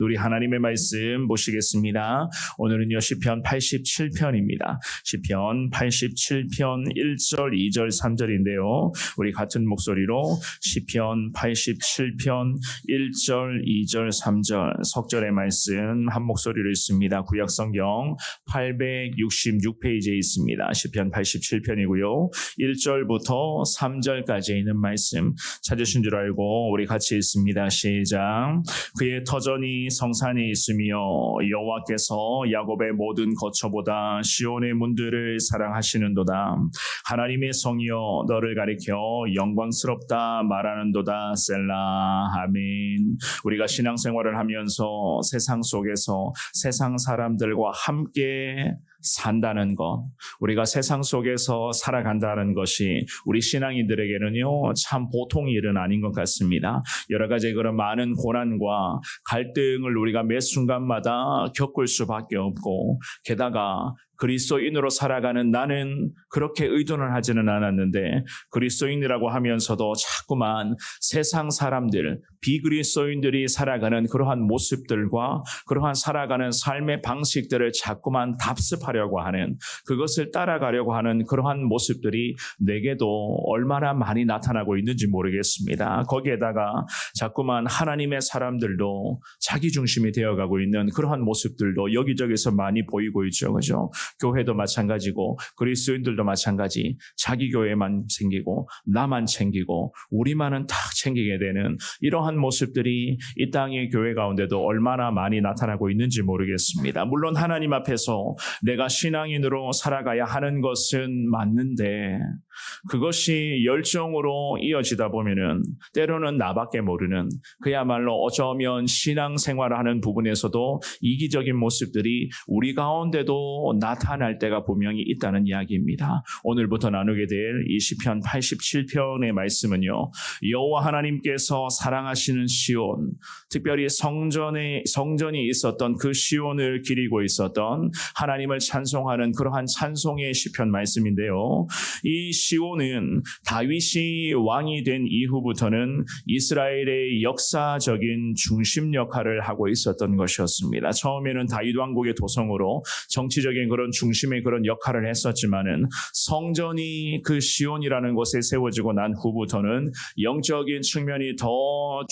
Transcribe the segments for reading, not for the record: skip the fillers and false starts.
우리 하나님의 말씀 보시겠습니다. 오늘은요 시편 87편입니다. 시편 87편 1절, 2절, 3절인데요. 우리 같은 목소리로 시편 87편 1절, 2절, 3절 석절의 말씀 한 목소리로 읽습니다. 구약성경 866페이지에 있습니다. 시편 87편이고요. 1절부터 3절까지 있는 말씀 찾으신 줄 알고 우리 같이 읽습니다. 시작. 그의 터전이 성산에 있으며 여호와께서 야곱의 모든 거처보다 시온의 문들을 사랑하시는도다. 하나님의 성이여 너를 가리켜 영광스럽다 말하는도다. 셀라. 아멘. 우리가 신앙생활을 하면서 세상 속에서 세상 사람들과 함께 산다는 것, 우리가 세상 속에서 살아간다는 것이 우리 신앙인들에게는요 참 보통 일은 아닌 것 같습니다. 여러 가지 그런 많은 고난과 갈등을 우리가 매 순간마다 겪을 수밖에 없고, 게다가 그리스도인으로 살아가는 나는 그렇게 의도는 하지는 않았는데 그리스도인이라고 하면서도 자꾸만 세상 사람들, 비그리스도인들이 살아가는 그러한 모습들과 그러한 살아가는 삶의 방식들을 자꾸만 답습하려고 하는, 그것을 따라가려고 하는 그러한 모습들이 내게도 얼마나 많이 나타나고 있는지 모르겠습니다. 거기에다가 자꾸만 하나님의 사람들도 자기 중심이 되어가고 있는 그러한 모습들도 여기저기서 많이 보이고 있죠. 그죠? 교회도 마찬가지고 그리스도인들도 마찬가지. 자기 교회만 챙기고 나만 챙기고 우리만은 다 챙기게 되는 이러한 모습들이 이 땅의 교회 가운데도 얼마나 많이 나타나고 있는지 모르겠습니다. 물론 하나님 앞에서 내가 신앙인으로 살아가야 하는 것은 맞는데 그것이 열정으로 이어지다 보면은 때로는 나밖에 모르는, 그야말로 어쩌면 신앙생활을 하는 부분에서도 이기적인 모습들이 우리 가운데도 나타날 때가 분명히 있다는 이야기입니다. 오늘부터 나누게 될 이 시편 87편의 말씀은요, 여호와 하나님께서 사랑하시는 시온, 특별히 성전이 있었던 그 시온을 기리고 있었던 하나님을 찬송하는 그러한 찬송의 시편 말씀인데요. 이 시온은 다윗이 왕이 된 이후부터는 이스라엘의 역사적인 중심 역할을 하고 있었던 것이었습니다. 처음에는 다윗 왕국의 도성으로 정치적인 그런 중심의 그런 역할을 했었지만은 성전이 그 시온이라는 곳에 세워지고 난 후부터는 영적인 측면이 더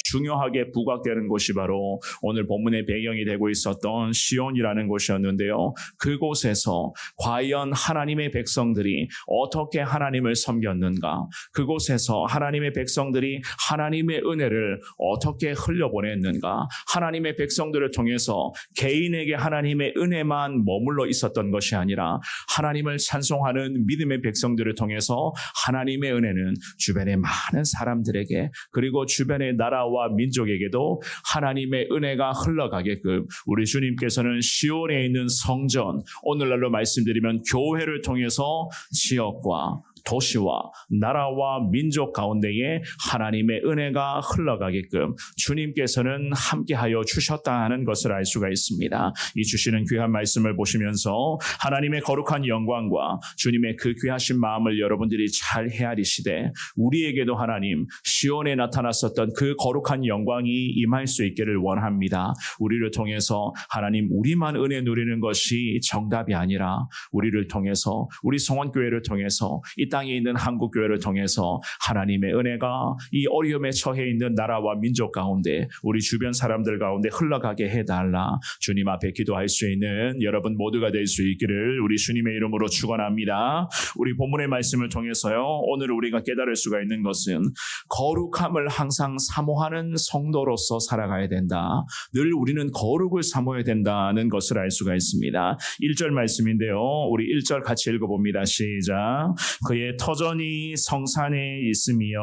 중요하게 부각되는 곳이 바로 오늘 본문의 배경이 되고 있었던 시온이라는 곳이었는데요. 그곳에서 과연 하나님의 백성들이 어떻게 하나님을 섬겼는가, 그곳에서 하나님의 백성들이 하나님의 은혜를 어떻게 흘려보냈는가, 하나님의 백성들을 통해서 개인에게 하나님의 은혜만 머물러 있었던 것이 아니라 하나님을 찬송하는 믿음의 백성들을 통해서 하나님의 은혜는 주변의 많은 사람들에게, 그리고 주변의 나라와 민족에게도 하나님의 은혜가 흘러가게끔 우리 주님께서는 시온에 있는 성전, 오늘날로 말씀드리면 교회를 통해서 지역과 도시와 나라와 민족 가운데에 하나님의 은혜가 흘러가게끔 주님께서는 함께하여 주셨다는 것을 알 수가 있습니다. 이 주시는 귀한 말씀을 보시면서 하나님의 거룩한 영광과 주님의 그 귀하신 마음을 여러분들이 잘 헤아리시되, 우리에게도 하나님 시온에 나타났었던 그 거룩한 영광이 임할 수 있기를 원합니다. 우리를 통해서 하나님 우리만 은혜 누리는 것이 정답이 아니라 우리를 통해서, 우리 성원교회를 통해서, 이 땅에 있는 한국교회를 통해서 하나님의 은혜가 이 어려움에 처해 있는 나라와 민족 가운데, 우리 주변 사람들 가운데 흘러가게 해달라 주님 앞에 기도할 수 있는 여러분 모두가 될 수 있기를 우리 주님의 이름으로 축원합니다. 우리 본문의 말씀을 통해서요, 오늘 우리가 깨달을 수가 있는 것은 거룩함을 항상 사모하는 성도로서 살아가야 된다. 늘 우리는 거룩을 사모해야 된다는 것을 알 수가 있습니다. 1절 말씀인데요, 우리 1절 같이 읽어봅니다. 시작. 그의 터전이 성산에 있으며.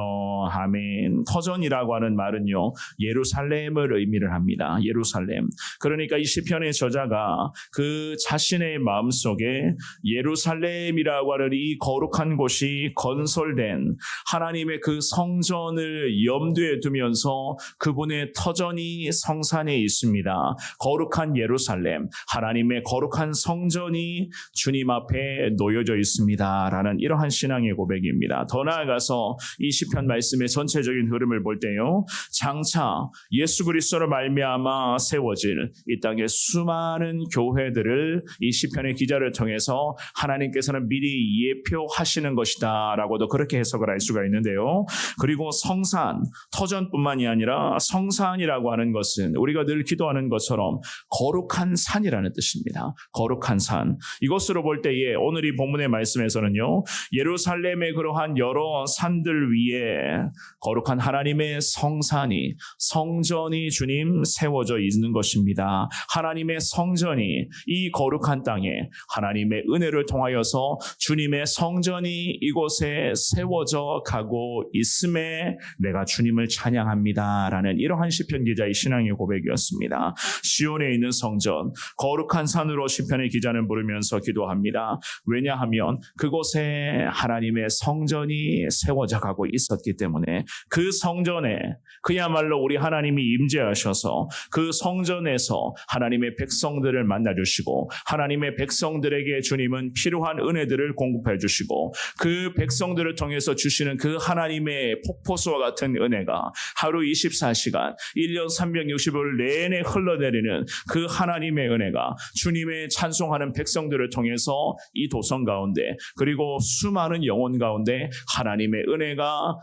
아멘. 터전이라고 하는 말은요, 예루살렘을 의미를 합니다. 예루살렘. 그러니까 이 시편의 저자가 그 자신의 마음속에 예루살렘이라고 하는 이 거룩한 곳이 건설된 하나님의 그 성전을 염두에 두면서 그분의 터전이 성산에 있습니다. 거룩한 예루살렘, 하나님의 거룩한 성전이 주님 앞에 놓여져 있습니다 라는 이러한 신앙의 고백입니다. 더 나아가서 이 시편 말씀의 전체적인 흐름을 볼 때요, 장차 예수 그리스도로 말미암아 세워질 이 땅의 수많은 교회들을 이 시편의 기자를 통해서 하나님께서는 미리 예표하시는 것이다 라고도 그렇게 해석을 할 수가 있는데요. 그리고 성산, 터전뿐만이 아니라 성산이라고 하는 것은 우리가 늘 기도하는 것처럼 거룩한 산이라는 뜻입니다. 거룩한 산. 이것으로 볼 때에 오늘 이 본문의 말씀에서는요, 예루살렘의 그러한 여러 산들 위에 거룩한 하나님의 성산이, 성전이 주님 세워져 있는 것입니다. 하나님의 성전이 이 거룩한 땅에 하나님의 은혜를 통하여서 주님의 성전이 이곳에 세워져 가고 있음에 내가 주님을 찬양합니다 라는 이러한 시편 기자의 신앙의 고백이었습니다. 시온에 있는 성전, 거룩한 산으로 시편의 기자는 부르면서 기도합니다. 왜냐하면 그곳에 하나님의 성전이 세워져 가고 있었기 때문에 그 성전에 그야말로 우리 하나님이 임재하셔서 그 성전에서 하나님의 백성들을 만나주시고 하나님의 백성들에게 주님은 필요한 은혜들을 공급해 주시고 그 백성들을 통해서 주시는 그 하나님의 폭포수와 같은 은혜가 하루 24시간 1년 365일 내내 흘러내리는 그 하나님의 은혜가 주님의 찬송하는 백성들을 통해서 이 가운데 그리고 수많은 영혼 가운데 하나님의 은혜가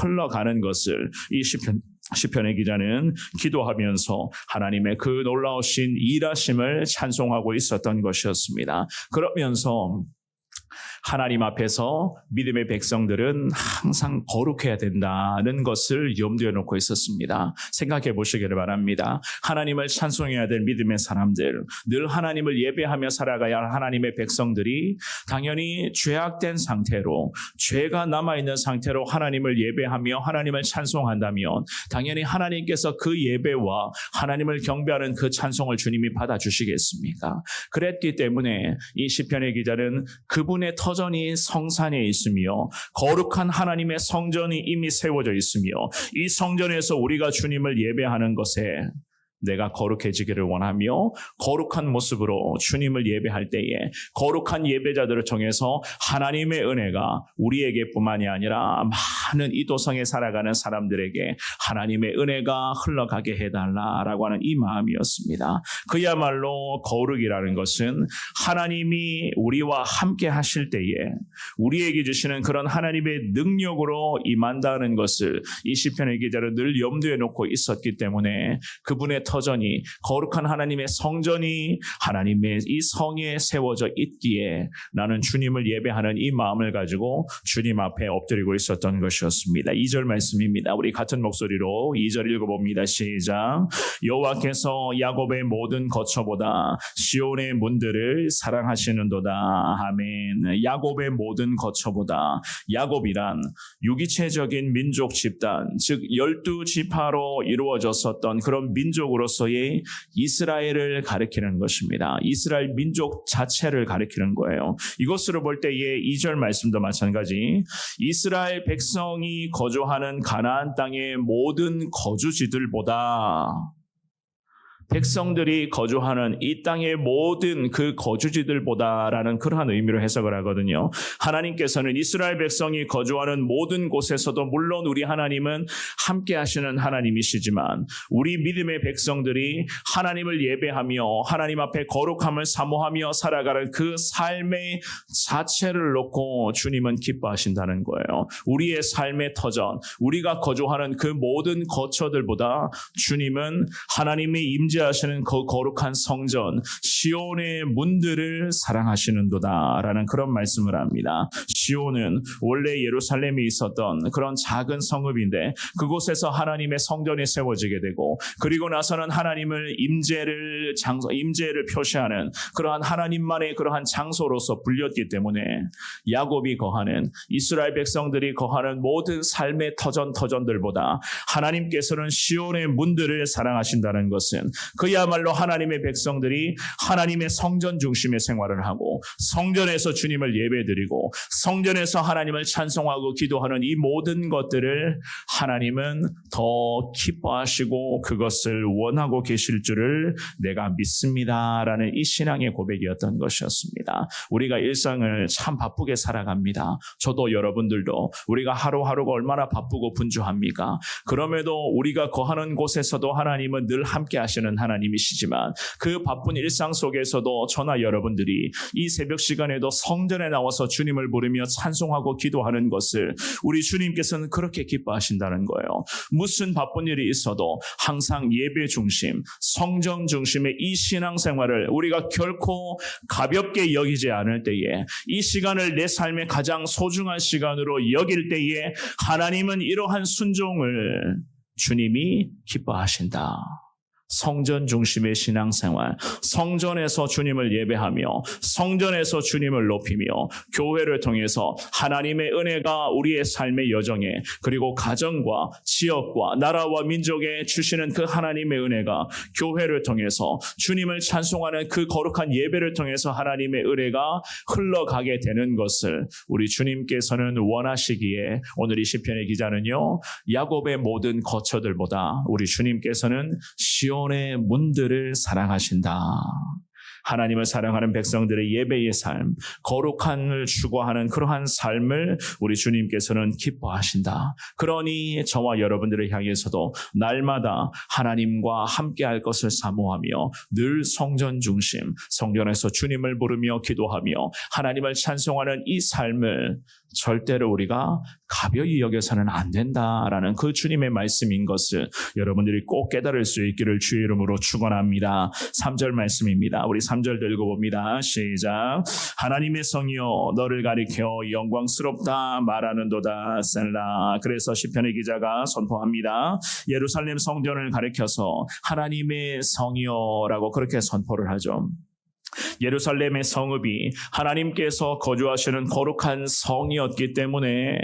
흘러가는 것을 이 시편의 기자는 기도하면서 하나님의 그 놀라우신 일하심을 찬송하고 있었던 것이었습니다. 그러면서 하나님 앞에서 믿음의 백성들은 항상 거룩해야 된다는 것을 염두에 놓고 있었습니다. 생각해 보시기를 바랍니다. 하나님을 찬송해야 될 믿음의 사람들, 늘 하나님을 예배하며 살아가야 할 하나님의 백성들이 당연히 죄악된 상태로, 죄가 남아있는 상태로 하나님을 예배하며 하나님을 찬송한다면 당연히 하나님께서 그 예배와 하나님을 경배하는 그 찬송을 주님이 받아주시겠습니까? 그랬기 때문에 이 시편의 기자는 그분의 터전이 성산에 있으며 거룩한 하나님의 성전이 이미 세워져 있으며 이 성전에서 우리가 주님을 예배하는 것에 내가 거룩해지기를 원하며 거룩한 모습으로 주님을 예배할 때에 거룩한 예배자들을 통해서 하나님의 은혜가 우리에게 뿐만이 아니라 많은 이 도성에 살아가는 사람들에게 하나님의 은혜가 흘러가게 해달라라고 하는 이 마음이었습니다. 그야말로 거룩이라는 것은 하나님이 우리와 함께 하실 때에 우리에게 주시는 그런 하나님의 능력으로 임한다는 것을 이 시편의 기자를 늘 염두에 놓고 있었기 때문에 그분의 터전이 거룩한 하나님의 성전이 하나님의 이 성에 세워져 있기에 나는 주님을 예배하는 이 마음을 가지고 주님 앞에 엎드리고 있었던 것이었습니다. 2절 말씀입니다. 우리 같은 목소리로 2절 읽어봅니다. 시작. 여호와께서 야곱의 모든 거처보다 시온의 문들을 사랑하시는도다. 아멘. 야곱의 모든 거처보다, 야곱이란 유기체적인 민족 집단, 즉 12지파로 이루어졌었던 그런 민족으로서의 이스라엘을 가리키는 것입니다. 이스라엘 민족 자체를 가리키는 거예요. 이것으로 볼 때의 2절 말씀도 마찬가지. 이스라엘 백성이 거주하는 가나안 땅의 모든 거주지들보다, 백성들이 거주하는 이 땅의 모든 그 거주지들보다라는 그러한 의미로 해석을 하거든요. 하나님께서는 이스라엘 백성이 거주하는 모든 곳에서도 물론 우리 하나님은 함께 하시는 하나님이시지만 우리 믿음의 백성들이 하나님을 예배하며 하나님 앞에 거룩함을 사모하며 살아가는 그 삶의 자체를 놓고 주님은 기뻐하신다는 거예요. 우리의 삶의 터전, 우리가 거주하는 그 모든 거처들보다 주님은 하나님의 임재 하시는 그 거룩한 성전 시온의 문들을 사랑하시는도다라는 그런 말씀을 합니다. 시온은 원래 예루살렘에 있었던 그런 작은 성읍인데 그곳에서 하나님의 성전이 세워지게 되고 그리고 나서는 하나님을 임재를 표시하는 그러한 하나님만의 그러한 장소로서 불렸기 때문에 야곱이 거하는 이스라엘 백성들이 거하는 모든 삶의 터전들보다 하나님께서는 시온의 문들을 사랑하신다는 것은 그야말로 하나님의 백성들이 하나님의 성전 중심의 생활을 하고 성전에서 주님을 예배드리고 성전에서 하나님을 찬송하고 기도하는 이 모든 것들을 하나님은 더 기뻐하시고 그것을 원하고 계실 줄을 내가 믿습니다라는 이 신앙의 고백이었던 것이었습니다. 우리가 일상을 참 바쁘게 살아갑니다. 저도 여러분들도 우리가 하루하루가 얼마나 바쁘고 분주합니까? 그럼에도 우리가 거하는 곳에서도 하나님은 늘 함께 하시는 하나님이시지만 그 바쁜 일상 속에서도 저나 여러분들이 이 새벽 시간에도 성전에 나와서 주님을 부르며 찬송하고 기도하는 것을 우리 주님께서는 그렇게 기뻐하신다는 거예요. 무슨 바쁜 일이 있어도 항상 예배 중심, 성전 중심의 이 신앙생활을 우리가 결코 가볍게 여기지 않을 때에 이 시간을 내 삶의 가장 소중한 시간으로 여길 때에 하나님은 이러한 순종을 주님이 기뻐하신다. 성전 중심의 신앙생활, 성전에서 주님을 예배하며 성전에서 주님을 높이며 교회를 통해서 하나님의 은혜가 우리의 삶의 여정에 그리고 가정과 지역과 나라와 민족에 주시는 그 하나님의 은혜가 교회를 통해서 주님을 찬송하는 그 거룩한 예배를 통해서 하나님의 은혜가 흘러가게 되는 것을 우리 주님께서는 원하시기에 오늘 이 시편의 기자는요, 야곱의 모든 거처들보다 우리 주님께서는 시온의 문들을 사랑하신다. 하나님을 사랑하는 백성들의 예배의 삶, 거룩함을 추구하는 그러한 삶을 우리 주님께서는 기뻐하신다. 그러니 저와 여러분들을 향해서도 날마다 하나님과 함께할 것을 사모하며 늘 성전 중심, 성전에서 주님을 부르며 기도하며 하나님을 찬송하는 이 삶을 절대로 우리가 가벼이 여겨서는 안 된다라는 그 주님의 말씀인 것을 여러분들이 꼭 깨달을 수 있기를 주의 이름으로 축원합니다. 3절 말씀입니다. 우리 3절 들고 봅니다. 시작. 하나님의 성이여 너를 가리켜 영광스럽다 말하는도다 셀라. 그래서 시편의 기자가 선포합니다. 예루살렘 성전을 가리켜서 하나님의 성이여라고 그렇게 선포를 하죠. 예루살렘의 성읍이 하나님께서 거주하시는 거룩한 성이었기 때문에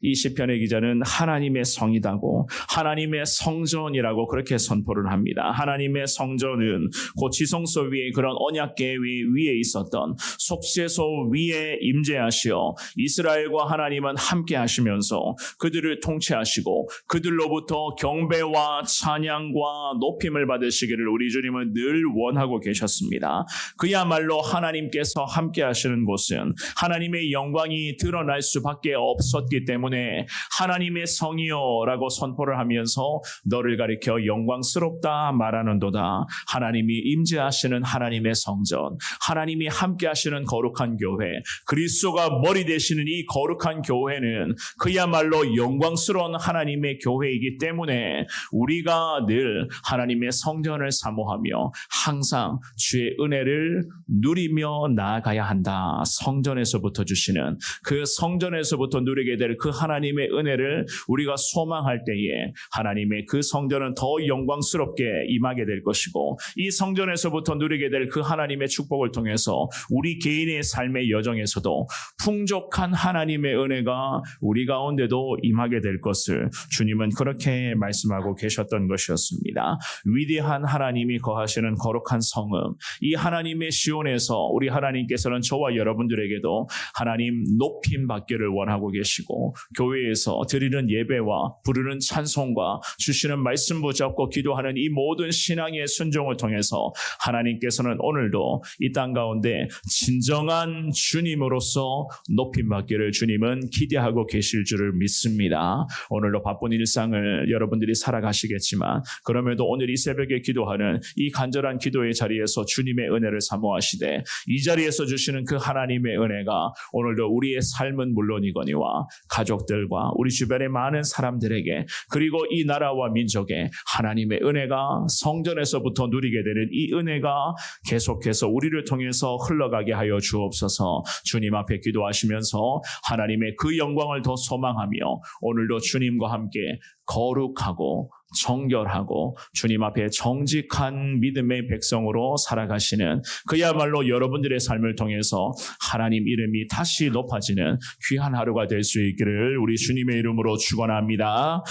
이 시편의 기자는 하나님의 성이다고 하나님의 성전이라고 그렇게 선포를 합니다. 하나님의 성전은 곧 지성소 위에 그런 언약궤 위에 있었던 속죄소 위에 임재하시어 이스라엘과 하나님은 함께 하시면서 그들을 통치하시고 그들로부터 경배와 찬양과 높임을 받으시기를 우리 주님은 늘 원하고 계셨습니다. 그야말로 하나님께서 함께 하시는 곳은 하나님의 영광이 드러날 수밖에 없었기 때문에 하나님의 성이여라고 선포를 하면서 너를 가리켜 영광스럽다 말하는도다. 하나님이 임재하시는 하나님의 성전, 하나님이 함께 하시는 거룩한 교회, 그리스도가 머리 되시는 이 거룩한 교회는 그야말로 영광스러운 하나님의 교회이기 때문에 우리가 늘 하나님의 성전을 사모하며 항상 주의 은혜를 누리며 나아가야 한다. 성전에서부터 주시는 그 성전에서부터 누리게 될 그 하나님의 은혜를 우리가 소망할 때에 하나님의 그 성전은 더 영광스럽게 임하게 될 것이고 이 성전에서부터 누리게 될 그 하나님의 축복을 통해서 우리 개인의 삶의 여정에서도 풍족한 하나님의 은혜가 우리 가운데도 임하게 될 것을 주님은 그렇게 말씀하고 계셨던 것이었습니다. 위대한 하나님이 거하시는 거룩한 성읍, 이 하나님의 시온에서 우리 하나님께서는 저와 여러분들에게도 하나님 높임 받기를 원하고 계시고 교회에서 드리는 예배와 부르는 찬송과 주시는 말씀 붙잡고 기도하는 이 모든 신앙의 순종을 통해서 하나님께서는 오늘도 이 땅 가운데 진정한 주님으로서 높임 받기를 주님은 기대하고 계실 줄을 믿습니다. 오늘도 바쁜 일상을 여러분들이 살아가시겠지만 그럼에도 오늘 이 새벽에 기도하는 이 간절한 기도의 자리에서 주님의 은혜를 사모하시되 이 자리에서 주시는 그 하나님의 은혜가 오늘도 우리의 삶은 물론이거니와 가족들과 우리 주변의 많은 사람들에게 그리고 이 나라와 민족에 하나님의 은혜가 성전에서부터 누리게 되는 이 은혜가 계속해서 우리를 통해서 흘러가게 하여 주옵소서. 주님 앞에 기도하시면서 하나님의 그 영광을 더 소망하며 오늘도 주님과 함께 거룩하고 정결하고 주님 앞에 정직한 믿음의 백성으로 살아가시는 그야말로 여러분들의 삶을 통해서 하나님 이름이 다시 높아지는 귀한 하루가 될 수 있기를 우리 주님의 이름으로 축원합니다.